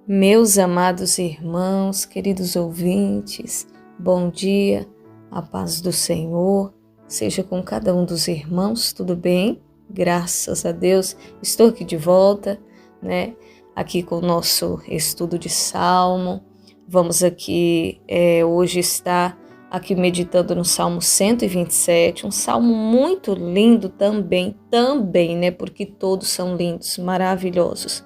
Meus amados irmãos, queridos ouvintes, bom dia, a paz do Senhor seja com cada um dos irmãos, tudo bem? Graças a Deus, estou aqui de volta, aqui com o nosso estudo de Salmo. Vamos aqui, hoje estar aqui meditando no Salmo 127, um salmo muito lindo também, porque todos são lindos, maravilhosos.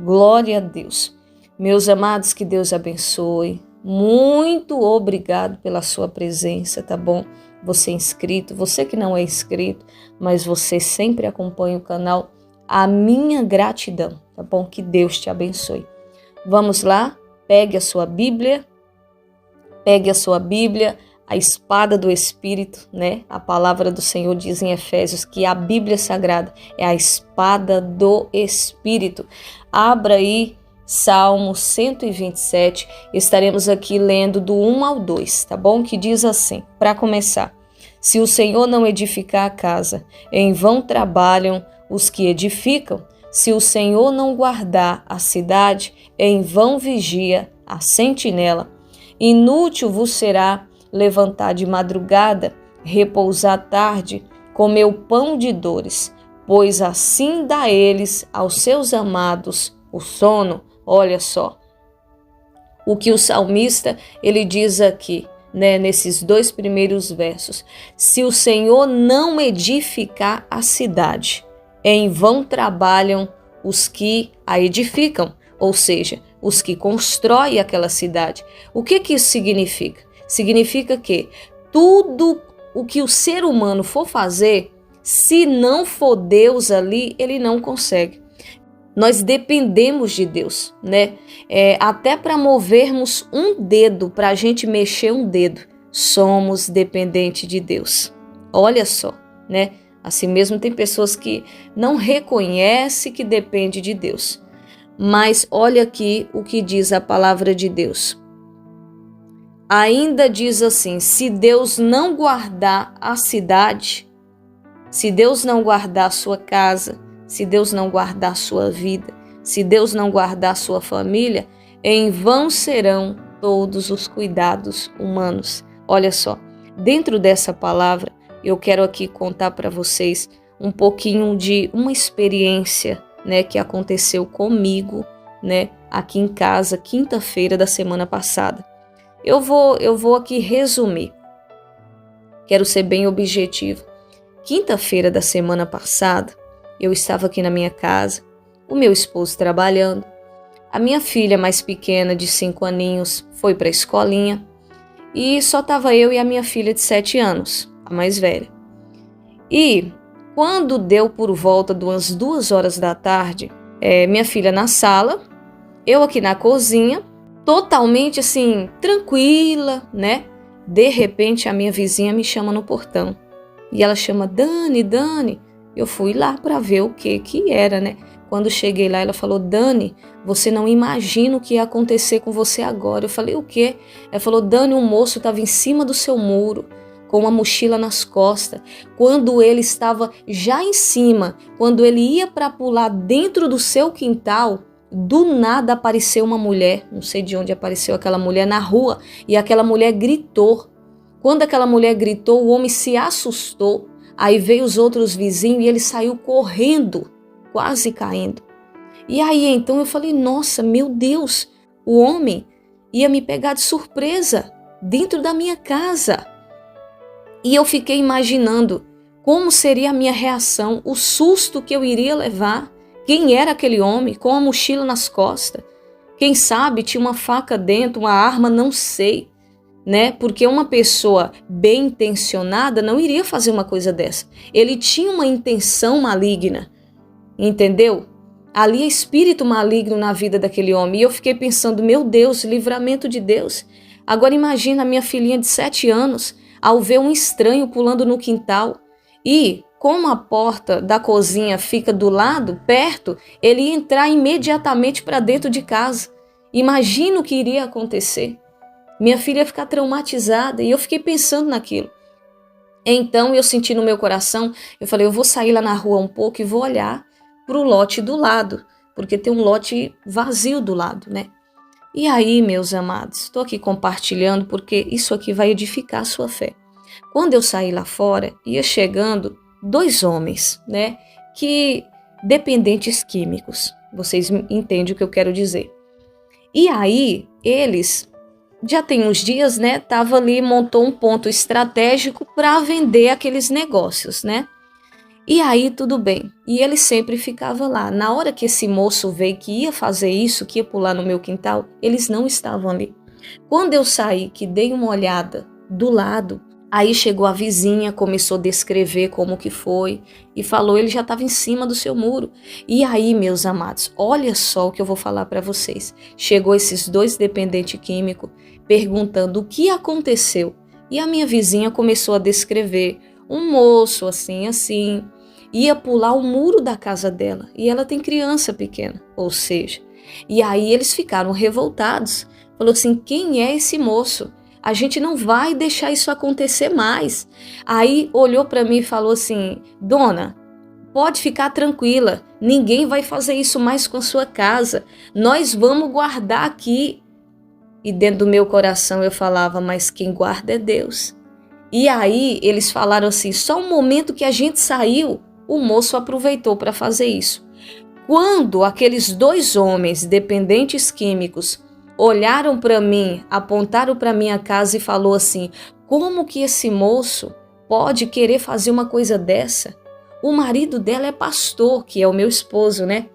Glória a Deus. Meus amados, que Deus abençoe. Muito obrigado pela sua presença, tá bom? Você é inscrito, você que não é inscrito, mas você sempre acompanha o canal. A minha gratidão, tá bom? Que Deus te abençoe. Vamos lá? Pegue a sua Bíblia, a espada do Espírito, A palavra do Senhor diz em Efésios que a Bíblia Sagrada é a espada do Espírito. Abra aí Salmo 127, estaremos aqui lendo do 1 ao 2, tá bom? Que diz assim, para começar: se o Senhor não edificar a casa, em vão trabalham os que edificam. Se o Senhor não guardar a cidade, em vão vigia a sentinela. Inútil vos será levantar de madrugada, repousar à tarde, comer o pão de dores, pois assim dá eles aos seus amados o sono. Olha só o que o salmista ele diz aqui, nesses dois primeiros versos: se o Senhor não edificar a cidade, em vão trabalham os que a edificam, ou seja, os que constroem aquela cidade. O que isso significa? Significa que tudo o que o ser humano for fazer, se não for Deus ali, ele não consegue. Nós dependemos de Deus, até para movermos um dedo, para a gente mexer um dedo, somos dependentes de Deus. Olha só, Assim mesmo tem pessoas que não reconhecem que depende de Deus. Mas olha aqui o que diz a palavra de Deus. Ainda diz assim: se Deus não guardar a cidade, se Deus não guardar a sua casa, se Deus não guardar a sua vida, se Deus não guardar a sua família, em vão serão todos os cuidados humanos. Olha só, dentro dessa palavra, eu quero aqui contar para vocês um pouquinho de uma experiência, que aconteceu comigo, aqui em casa, quinta-feira da semana passada. Eu vou aqui resumir. Quero ser bem objetivo. Quinta-feira da semana passada, eu estava aqui na minha casa, o meu esposo trabalhando, a minha filha mais pequena, de 5 aninhos, foi para a escolinha e só estava eu e a minha filha de 7 anos, a mais velha. E quando deu por volta de umas 2 horas da tarde, minha filha na sala, eu aqui na cozinha, totalmente assim, tranquila, De repente a minha vizinha me chama no portão e ela chama: Dani. Eu fui lá para ver o que era, Quando cheguei lá, ela falou: Dani, você não imagina o que ia acontecer com você agora. Eu falei: o quê? Ela falou: Dani, um moço estava em cima do seu muro, com uma mochila nas costas. Quando ele estava já em cima, quando ele ia para pular dentro do seu quintal, do nada apareceu uma mulher, não sei de onde apareceu aquela mulher na rua, e aquela mulher gritou. Quando aquela mulher gritou, o homem se assustou. Aí veio os outros vizinhos e ele saiu correndo, quase caindo. E aí então eu falei: nossa, meu Deus, o homem ia me pegar de surpresa dentro da minha casa. E eu fiquei imaginando como seria a minha reação, o susto que eu iria levar. Quem era aquele homem com a mochila nas costas? Quem sabe tinha uma faca dentro, uma arma, não sei. Porque uma pessoa bem intencionada não iria fazer uma coisa dessa. Ele tinha uma intenção maligna, entendeu? Ali é espírito maligno na vida daquele homem. E eu fiquei pensando: meu Deus, livramento de Deus. Agora imagina a minha filhinha de 7 anos, ao ver um estranho pulando no quintal. E como a porta da cozinha fica do lado, perto, ele ia entrar imediatamente para dentro de casa. Imagina o que iria acontecer. Minha filha ia ficar traumatizada e eu fiquei pensando naquilo. Então eu senti no meu coração, eu falei: eu vou sair lá na rua um pouco e vou olhar para o lote do lado, porque tem um lote vazio do lado, né? E aí, meus amados, estou aqui compartilhando porque isso aqui vai edificar a sua fé. Quando eu saí lá fora, ia chegando 2 homens, né? Que dependentes químicos. Vocês entendem o que eu quero dizer. E aí, eles já tem uns dias, né? Tava ali, montou um ponto estratégico para vender aqueles negócios, né? E aí, tudo bem. E ele sempre ficava lá. Na hora que esse moço veio que ia fazer isso, que ia pular no meu quintal, eles não estavam ali. Quando eu saí, que dei uma olhada do lado, aí chegou a vizinha, começou a descrever como que foi e falou, ele já estava em cima do seu muro. E aí, meus amados, olha só o que eu vou falar para vocês. Chegou esses 2 dependentes químicos perguntando o que aconteceu. E a minha vizinha começou a descrever um moço assim, ia pular o muro da casa dela. E ela tem criança pequena, ou seja. E aí eles ficaram revoltados. Falou assim, quem é esse moço? A gente não vai deixar isso acontecer mais. Aí olhou para mim e falou assim, dona, pode ficar tranquila, ninguém vai fazer isso mais com a sua casa. Nós vamos guardar aqui. E dentro do meu coração eu falava, mas quem guarda é Deus. E aí eles falaram assim, só um momento que a gente saiu, o moço aproveitou para fazer isso. Quando aqueles 2 homens dependentes químicos olharam para mim, apontaram para minha casa e falou assim, como que esse moço pode querer fazer uma coisa dessa? O marido dela é pastor, que é o meu esposo, né?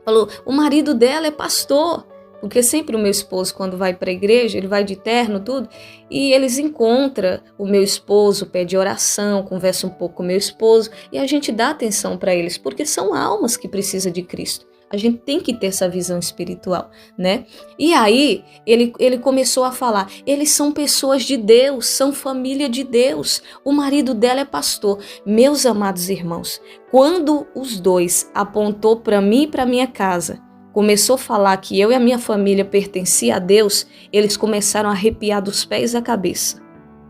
Falou, o marido dela é pastor. Porque sempre o meu esposo, quando vai para a igreja, ele vai de terno, tudo, e eles encontram o meu esposo, pede oração, conversa um pouco com o meu esposo, e a gente dá atenção para eles, porque são almas que precisam de Cristo. A gente tem que ter essa visão espiritual, né? E aí, ele começou a falar, eles são pessoas de Deus, são família de Deus, o marido dela é pastor. Meus amados irmãos, quando os 2 apontou para mim e para minha casa, começou a falar que eu e a minha família pertencia a Deus, eles começaram a arrepiar dos pés à cabeça.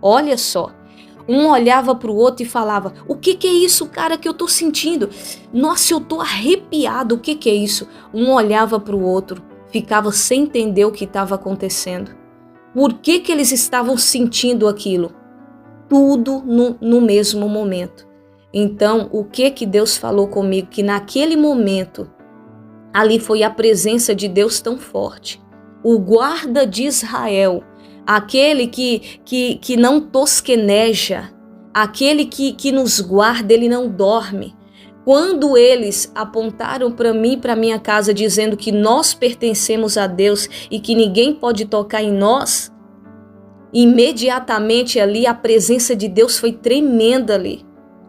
Olha só, um olhava para o outro e falava, o que é isso, cara, que eu tô sentindo? Nossa, eu tô arrepiado, o que é isso? Um olhava para o outro, ficava sem entender o que estava acontecendo. Por que eles estavam sentindo aquilo? Tudo no mesmo momento. Então, o que Deus falou comigo? Que naquele momento, ali foi a presença de Deus tão forte. O guarda de Israel, aquele que não tosqueneja, aquele que nos guarda, ele não dorme. Quando eles apontaram para mim e para minha casa, dizendo que nós pertencemos a Deus e que ninguém pode tocar em nós, imediatamente ali a presença de Deus foi tremenda ali,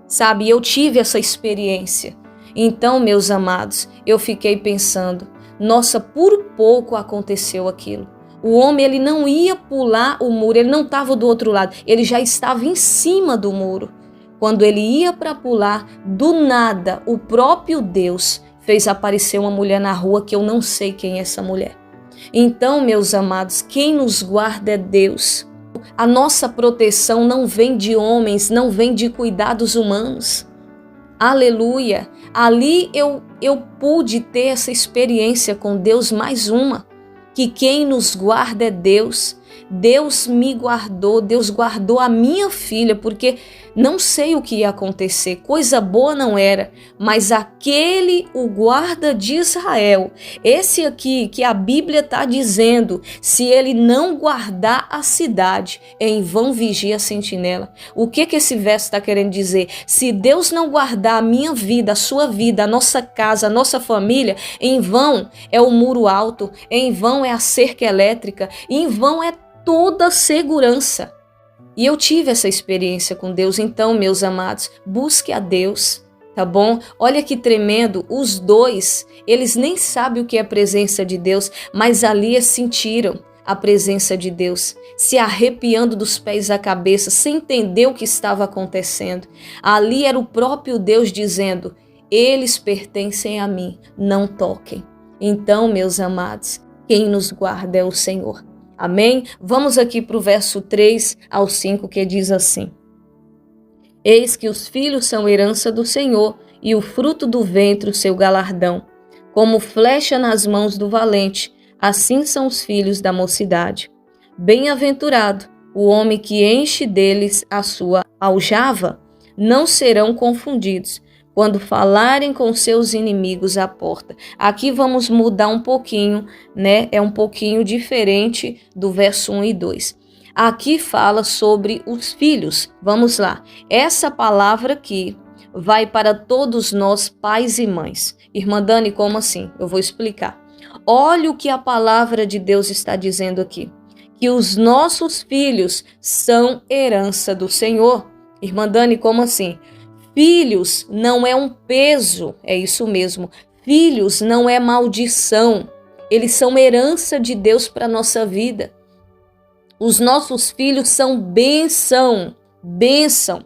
sabe? Eu tive essa experiência. Então, meus amados, eu fiquei pensando, nossa, por pouco aconteceu aquilo. O homem, ele não ia pular o muro, ele não estava do outro lado, ele já estava em cima do muro. Quando ele ia para pular, do nada, o próprio Deus fez aparecer uma mulher na rua que eu não sei quem é essa mulher. Então, meus amados, quem nos guarda é Deus. A nossa proteção não vem de homens, não vem de cuidados humanos. Aleluia! Ali eu pude ter essa experiência com Deus, mais uma, que quem nos guarda é Deus. Deus me guardou, Deus guardou a minha filha, porque não sei o que ia acontecer, coisa boa não era, mas aquele, o guarda de Israel, esse aqui que a Bíblia está dizendo, se ele não guardar a cidade, em vão vigia a sentinela. O que esse verso está querendo dizer? Se Deus não guardar a minha vida, a sua vida, a nossa casa, a nossa família, em vão é o muro alto, em vão é a cerca elétrica, em vão é toda segurança. E eu tive essa experiência com Deus. Então, meus amados, busque a Deus, tá bom? Olha que tremendo, os 2, eles nem sabem o que é a presença de Deus, mas ali sentiram a presença de Deus, se arrepiando dos pés à cabeça, sem entender o que estava acontecendo. Ali era o próprio Deus dizendo, eles pertencem a mim, não toquem. Então, meus amados, quem nos guarda é o Senhor. Amém? Vamos aqui para o verso 3 ao 5, que diz assim: Eis que os filhos são herança do Senhor, e o fruto do ventre o seu galardão. como flecha nas mãos do valente, assim são os filhos da mocidade. Bem-aventurado o homem que enche deles a sua aljava, não serão confundidos quando falarem com seus inimigos à porta. Aqui vamos mudar um pouquinho, né? É um pouquinho diferente do verso 1 e 2. Aqui fala sobre os filhos. Vamos lá. Essa palavra aqui vai para todos nós, pais e mães. Irmã Dani, como assim? Eu vou explicar. Olha o que a palavra de Deus está dizendo aqui. Que os nossos filhos são herança do Senhor. Irmã Dani, como assim? Filhos não é um peso, é isso mesmo. Filhos não é maldição. Eles são herança de Deus para a nossa vida. Os nossos filhos são bênção, bênção.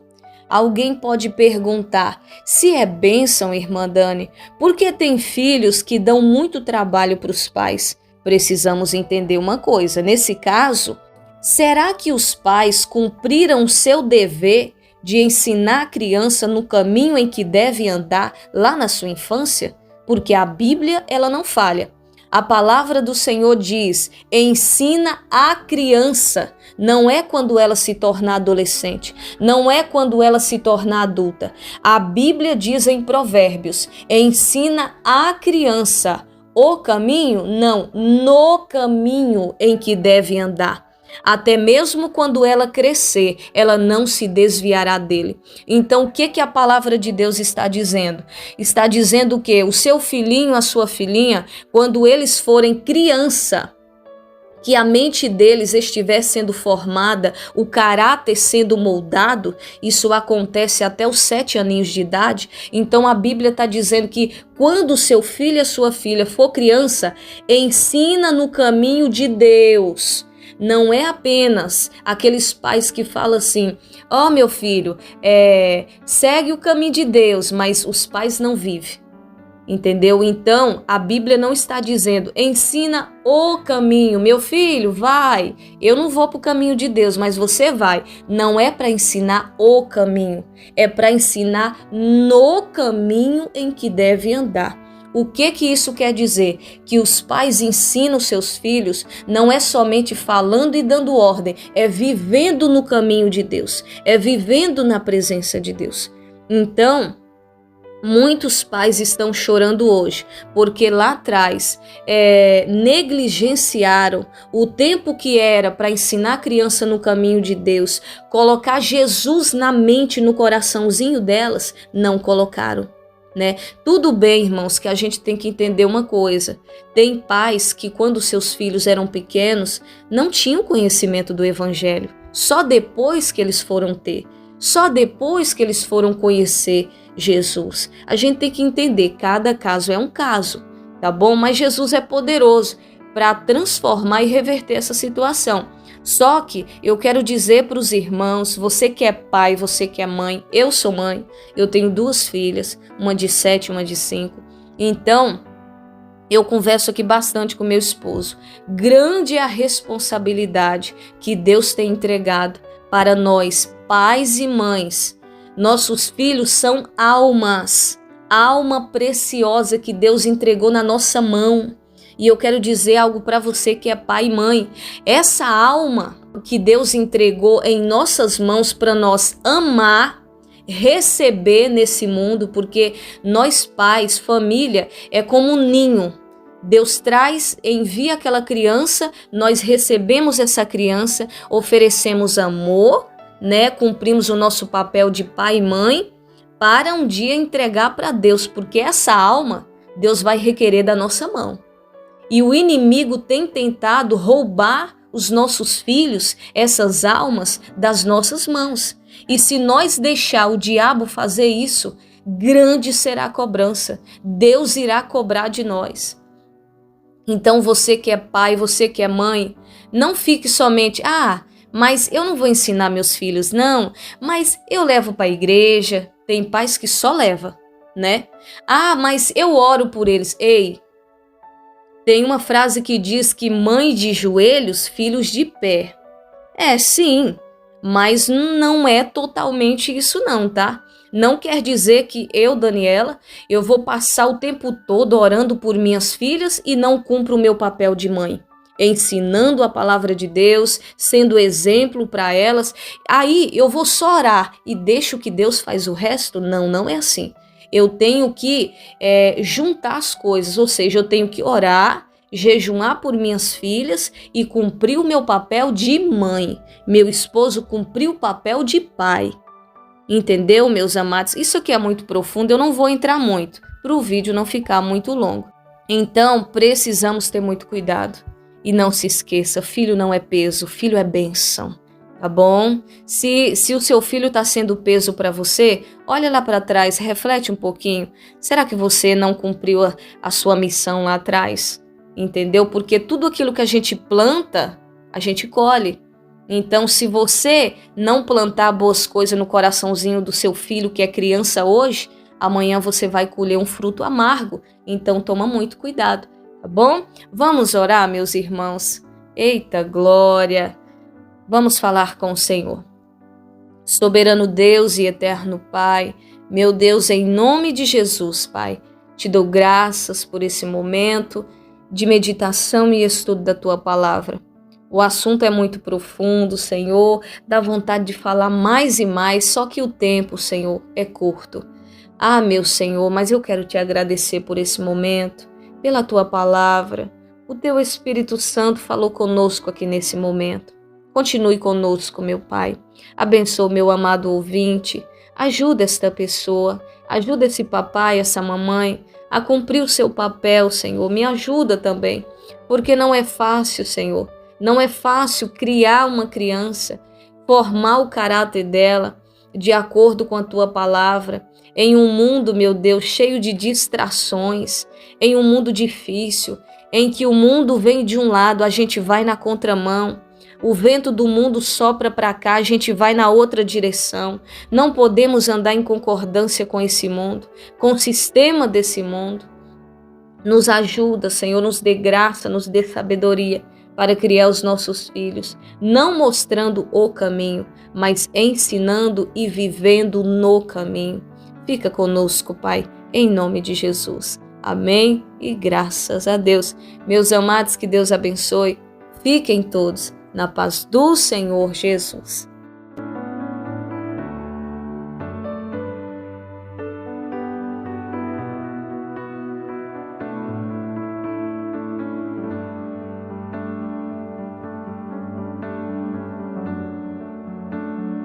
Alguém pode perguntar, se é bênção, irmã Dani, por que tem filhos que dão muito trabalho para os pais? Precisamos entender uma coisa, nesse caso, será que os pais cumpriram o seu dever de ensinar a criança no caminho em que deve andar lá na sua infância? Porque a Bíblia, ela não falha. A palavra do Senhor diz, ensina a criança. Não é quando ela se tornar adolescente, não é quando ela se tornar adulta. A Bíblia diz em Provérbios, ensina a criança o caminho, não, no caminho em que deve andar. Até mesmo quando ela crescer, ela não se desviará dele. Então, o que a palavra de Deus está dizendo? Está dizendo que o seu filhinho, a sua filhinha, quando eles forem criança, que a mente deles estiver sendo formada, o caráter sendo moldado, isso acontece até os 7 aninhos de idade. Então a Bíblia está dizendo que quando o seu filho e a sua filha for criança, ensina no caminho de Deus. Não é apenas aqueles pais que falam assim, ó meu filho, segue o caminho de Deus, mas os pais não vivem. Entendeu? Então, a Bíblia não está dizendo, ensina o caminho, meu filho, vai. Eu não vou para o caminho de Deus, mas você vai. Não é para ensinar o caminho, é para ensinar no caminho em que deve andar. O que isso quer dizer? Que os pais ensinam os seus filhos não é somente falando e dando ordem, é vivendo no caminho de Deus, é vivendo na presença de Deus. Então, muitos pais estão chorando hoje, porque lá atrás negligenciaram o tempo que era para ensinar a criança no caminho de Deus, colocar Jesus na mente, no coraçãozinho delas, não colocaram. Né? Tudo bem, irmãos, que a gente tem que entender uma coisa. Tem pais que quando seus filhos eram pequenos, não tinham conhecimento do Evangelho. Só depois que eles foram ter. Só depois que eles foram conhecer Jesus. A gente tem que entender, cada caso é um caso, tá bom? Mas Jesus é poderoso para transformar e reverter essa situação. Só que eu quero dizer para os irmãos, você que é pai, você que é mãe, eu sou mãe, eu tenho 2 filhas, uma de 7 e uma de 5. Então, eu converso aqui bastante com meu esposo. Grande é a responsabilidade que Deus tem entregado para nós, pais e mães. Nossos filhos são almas, alma preciosa que Deus entregou na nossa mão. E eu quero dizer algo para você que é pai e mãe. Essa alma que Deus entregou em nossas mãos para nós amar, receber nesse mundo, porque nós pais, família, é como um ninho. Deus traz, envia aquela criança, nós recebemos essa criança, oferecemos amor, né? Cumprimos o nosso papel de pai e mãe para um dia entregar para Deus, porque essa alma Deus vai requerer da nossa mão. E o inimigo tem tentado roubar os nossos filhos, essas almas, das nossas mãos. E se nós deixar o diabo fazer isso, grande será a cobrança. Deus irá cobrar de nós. Então você que é pai, você que é mãe, não fique somente, mas eu não vou ensinar meus filhos, não, mas eu levo para a igreja. Tem pais que só levam, né? Mas eu oro por eles. Ei, tem uma frase que diz que mãe de joelhos, filhos de pé. Sim, mas não é totalmente isso não, tá? Não quer dizer que eu, Daniela, eu vou passar o tempo todo orando por minhas filhas e não cumpro o meu papel de mãe, ensinando a palavra de Deus, sendo exemplo para elas. Aí eu vou só orar e deixo que Deus faz o resto? Não, não é assim. Eu tenho que juntar as coisas, ou seja, eu tenho que orar, jejuar por minhas filhas e cumprir o meu papel de mãe. Meu esposo cumpriu o papel de pai. Entendeu, meus amados? Isso aqui é muito profundo, eu não vou entrar muito, para o vídeo não ficar muito longo. Então, precisamos ter muito cuidado. E não se esqueça, filho não é peso, filho é bênção, tá bom? Se o seu filho está sendo peso para você, olha lá para trás, reflete um pouquinho. Será que você não cumpriu a sua missão lá atrás? Entendeu? Porque tudo aquilo que a gente planta, a gente colhe. Então, se você não plantar boas coisas no coraçãozinho do seu filho, que é criança hoje, amanhã você vai colher um fruto amargo. Então, toma muito cuidado, tá bom? Vamos orar, meus irmãos. Eita glória! Vamos falar com o Senhor. Soberano Deus e eterno Pai, meu Deus, em nome de Jesus, Pai, te dou graças por esse momento de meditação e estudo da Tua Palavra. O assunto é muito profundo, Senhor, dá vontade de falar mais e mais, só que o tempo, Senhor, é curto. Ah, meu Senhor, mas eu quero te agradecer por esse momento, pela Tua Palavra. O Teu Espírito Santo falou conosco aqui nesse momento. Continue conosco, meu Pai. Abençoa meu amado ouvinte. Ajuda esta pessoa, ajuda esse papai, essa mamãe a cumprir o seu papel, Senhor. Me ajuda também, porque não é fácil, Senhor. Não é fácil criar uma criança, formar o caráter dela de acordo com a Tua Palavra, em um mundo, meu Deus, cheio de distrações, em um mundo difícil, em que o mundo vem de um lado, a gente vai na contramão. O vento do mundo sopra para cá, a gente vai na outra direção. Não podemos andar em concordância com esse mundo, com o sistema desse mundo. Nos ajuda, Senhor, nos dê graça, nos dê sabedoria para criar os nossos filhos, não mostrando o caminho, mas ensinando e vivendo no caminho. Fica conosco, Pai, em nome de Jesus. Amém e graças a Deus. Meus amados, que Deus abençoe. Fiquem todos na paz do Senhor Jesus.